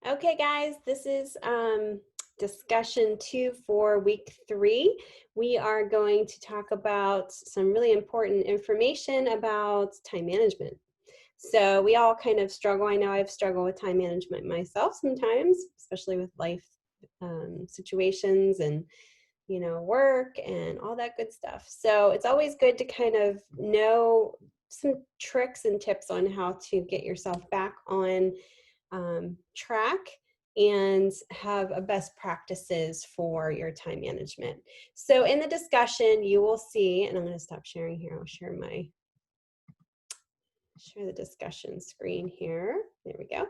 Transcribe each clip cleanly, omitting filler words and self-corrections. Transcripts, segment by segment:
Okay, guys, this is discussion 2 for week 3. We are going to talk about some really important information about time management. So we all kind of struggle. I know I've struggled with time management myself sometimes, especially with life situations and work and all that good stuff. So it's always good to kind of know some tricks and tips on how to get yourself back on track and have a best practices for your time management. So in the discussion, you will see, and I'm going to stop sharing here. I'll share the discussion screen here. There we go.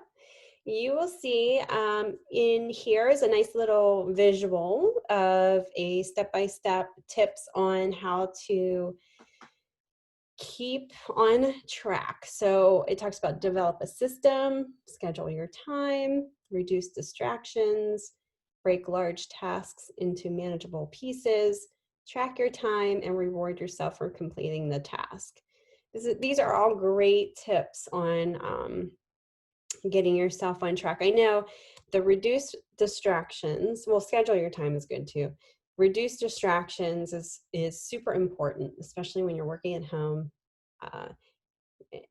You will see in here is a nice little visual of a step-by-step tips on how to keep on track. So it talks about develop a system, schedule your time, reduce distractions, break large tasks into manageable pieces, track your time, and reward yourself for completing the task. These are all great tips on getting yourself on track. I know the reduce distractions, well, schedule your time is good too. Reduce distractions is super important, especially when you're working at home.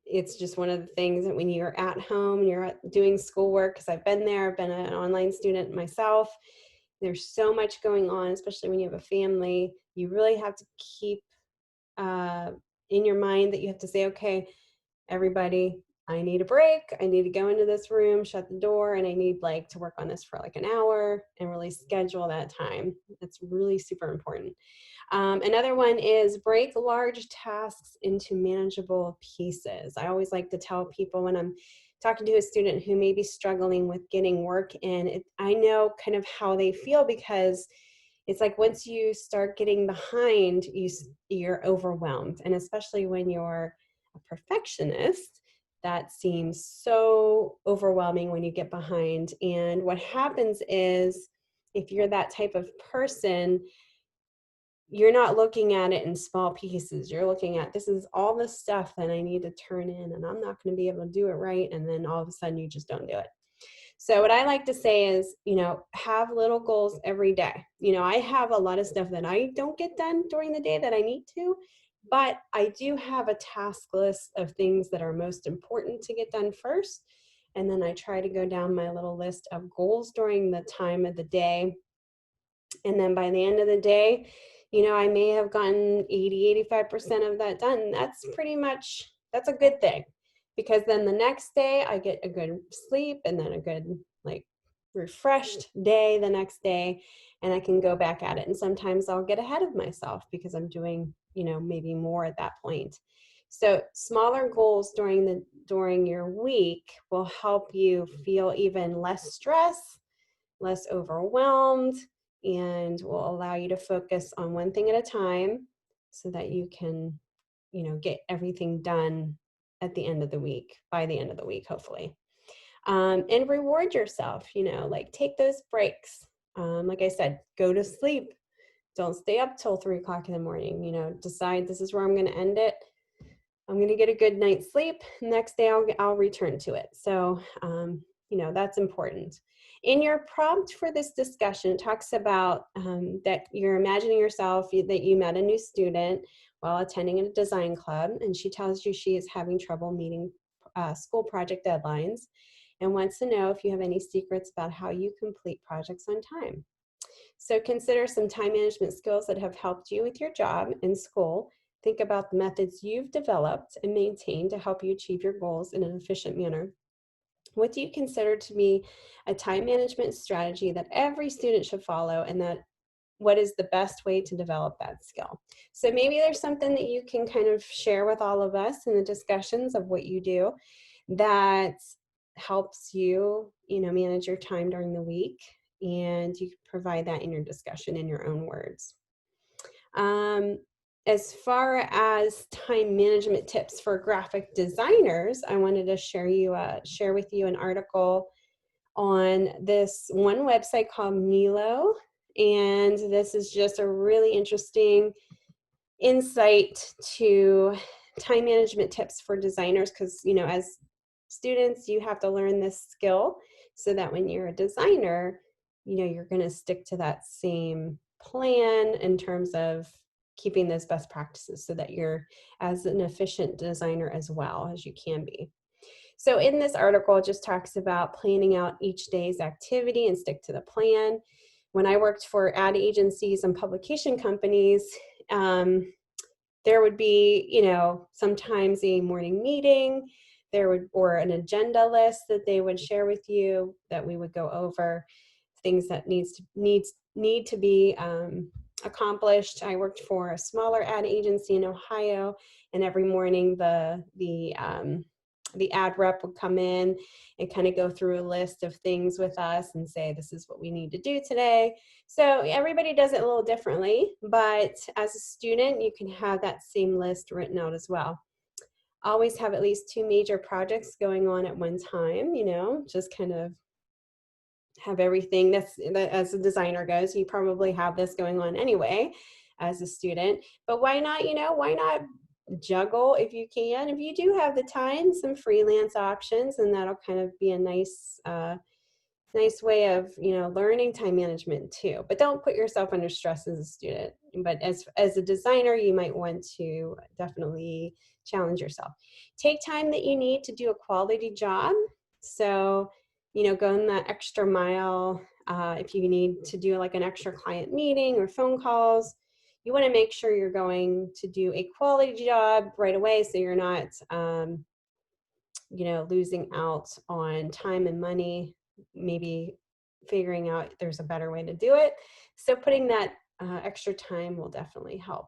It's just one of the things that when you're at home and you're doing schoolwork, because I've been there, I've been an online student myself, there's so much going on, especially when you have a family. You really have to keep in your mind that you have to say, okay, everybody, I need a break. I need to go into this room, shut the door, and I need to work on this for an hour and really schedule that time. That's really super important. Another one is break large tasks into manageable pieces. I always like to tell people when I'm talking to a student who may be struggling with getting work in, I know kind of how they feel, because it's like once you start getting behind, you're overwhelmed. And especially when you're a perfectionist, that seems so overwhelming when you get behind. And what happens is, if you're that type of person, you're not looking at it in small pieces. You're looking at, this is all the stuff that I need to turn in, and I'm not going to be able to do it right. And then all of a sudden you just don't do it. So what I like to say is, have little goals every day. I have a lot of stuff that I don't get done during the day that I need to, but I do have a task list of things that are most important to get done first. And then I try to go down my little list of goals during the time of the day. And then by the end of the day, I may have gotten 80–85% of that done. That's a good thing, because then the next day I get a good sleep and then a good refreshed day the next day, and I can go back at it. And sometimes I'll get ahead of myself because I'm doing, maybe more at that point. So smaller goals during your week will help you feel even less stress, less overwhelmed, and will allow you to focus on one thing at a time so that you can, get everything done at the end of the week, by the end of the week, hopefully. And reward yourself, take those breaks. Like I said, go to sleep. Don't stay up till 3 o'clock in the morning. Decide this is where I'm going to end it. I'm going to get a good night's sleep. Next day I'll return to it. So, that's important. In your prompt for this discussion, it talks about that you're imagining yourself that you met a new student while attending a design club, and she tells you she is having trouble meeting school project deadlines and wants to know if you have any secrets about how you complete projects on time. So consider some time management skills that have helped you with your job and school. Think about the methods you've developed and maintained to help you achieve your goals in an efficient manner. What do you consider to be a time management strategy that every student should follow, and what is the best way to develop that skill? So maybe there's something that you can kind of share with all of us in the discussions of what you do that helps you, manage your time during the week, and you can provide that in your discussion in your own words. As far as time management tips for graphic designers, I wanted to share with you an article on this one website called Milo, and this is just a really interesting insight to time management tips for designers, because as students you have to learn this skill. so that when you're a designer, you're going to stick to that same plan in terms of keeping those best practices so that you're as an efficient designer as well as you can be. So in this article, it just talks about planning out each day's activity and stick to the plan. When I worked for ad agencies and publication companies, there would be, sometimes a morning meeting, or an agenda list that they would share with you that we would go over things that need to be accomplished. I worked for a smaller ad agency in Ohio, and every morning the ad rep would come in and kind of go through a list of things with us and say, this is what we need to do today. So everybody does it a little differently, but as a student, you can have that same list written out as well. Always have at least 2 major projects going on at one time, just kind of have everything that as a designer goes. You probably have this going on anyway as a student, but why not, why not juggle if you can? If you do have the time, some freelance options, and that'll kind of be a nice way of learning time management too. But don't put yourself under stress as a student. But as a designer, you might want to definitely challenge yourself. Take time that you need to do a quality job. So go in that extra mile. If you need to do like an extra client meeting or phone calls, you want to make sure you're going to do a quality job right away, so you're not losing out on time and money, maybe figuring out there's a better way to do it. So putting that extra time will definitely help.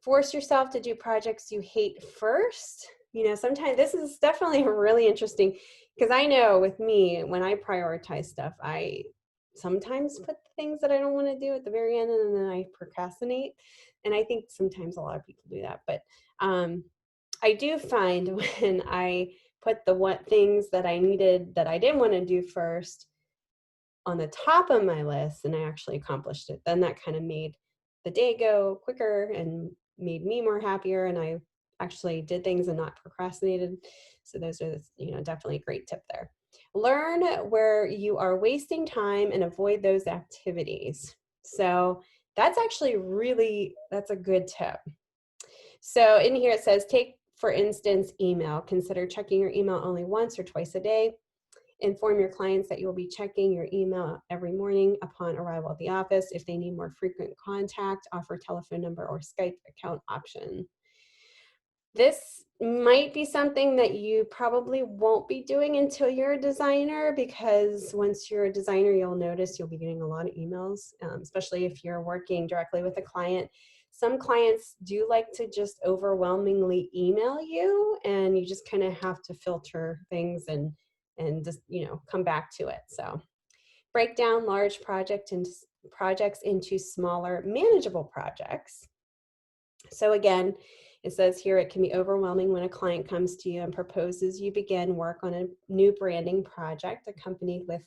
Force yourself to do projects you hate first. Sometimes this is definitely really interesting, because I know with me, when I prioritize stuff, I sometimes put things that I don't want to do at the very end, and then I procrastinate. And I think sometimes a lot of people do that. But I do find when I put the things that I needed that I didn't want to do first on the top of my list, and I actually accomplished it, then that kind of made the day go quicker and made me more happier, and I actually did things and not procrastinated. So those are definitely a great tip there. Learn where you are wasting time and avoid those activities. So that's actually that's a good tip. So in here it says, take, for instance, email. Consider checking your email only once or twice a day. Inform your clients that you will be checking your email every morning upon arrival at the office. If they need more frequent contact, offer telephone number or Skype account option. This might be something that you probably won't be doing until you're a designer, because once you're a designer, you'll notice you'll be getting a lot of emails, especially if you're working directly with a client. Some clients do like to just overwhelmingly email you, and you just kind of have to filter things and just, come back to it. So break down large projects into smaller, manageable projects. So again, it says here, it can be overwhelming when a client comes to you and proposes you begin work on a new branding project accompanied with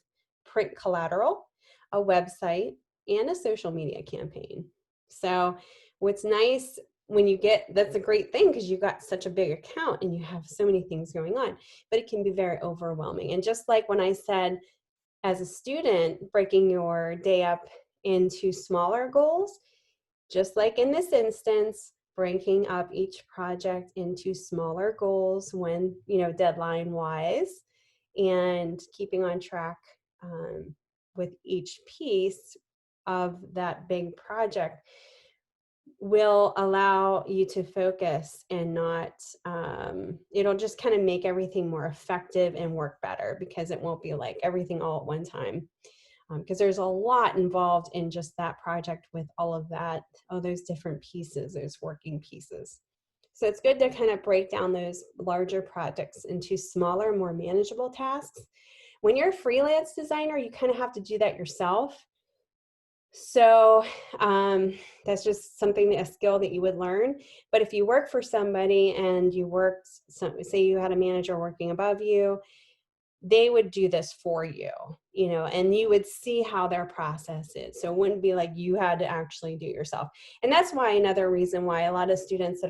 print collateral, a website, and a social media campaign. So what's nice when you that's a great thing, because you've got such a big account and you have so many things going on, but it can be very overwhelming. And just like when I said, as a student, breaking your day up into smaller goals, just like in this instance, breaking up each project into smaller goals when, deadline wise, and keeping on track with each piece of that big project will allow you to focus and not, it'll just kind of make everything more effective and work better, because it won't be like everything all at one time. Because there's a lot involved in just that project with all of those different pieces, those working pieces. So it's good to kind of break down those larger projects into smaller, more manageable tasks. When you're a freelance designer, you kind of have to do that yourself. So that's just a skill that you would learn. But if you work for somebody and say you had a manager working above you, they would do this for you, and you would see how their process is. So it wouldn't be like you had to actually do it yourself. And that's why another reason why a lot of students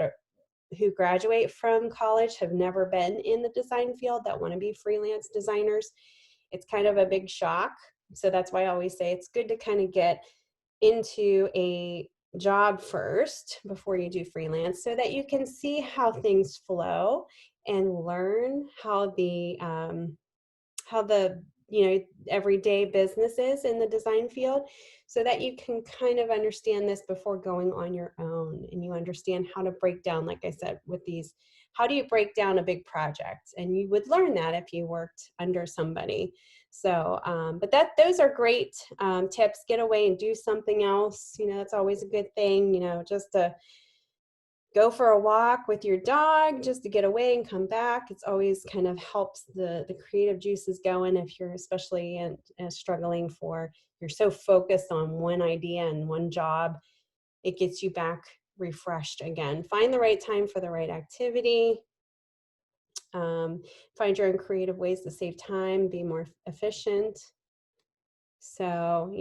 who graduate from college have never been in the design field that want to be freelance designers it's kind of a big shock. So that's why I always say it's good to kind of get into a job first before you do freelance, so that you can see how things flow and learn how the everyday business is in the design field, so that you can kind of understand this before going on your own, and you understand how to break down, like I said, with these, how do you break down a big project? And you would learn that if you worked under somebody. So but those are great tips. Get away and do something else, that's always a good thing, just to go for a walk with your dog, just to get away and come back. It's always kind of helps the creative juices going, if you're especially struggling you're so focused on one idea and one job. It gets you back refreshed again. Find the right time for the right activity. Find your own creative ways to save time, be more efficient. So,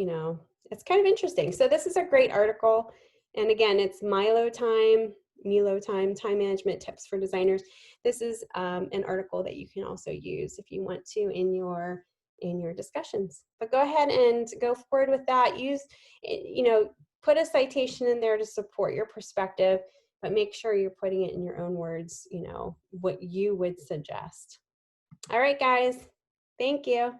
it's kind of interesting. So this is a great article. And again, it's Milo Time, time management tips for designers. This is an article that you can also use if you want to in your discussions. But go ahead and go forward with that. Put a citation in there to support your perspective, but make sure you're putting it in your own words, what you would suggest. All right, guys. Thank you.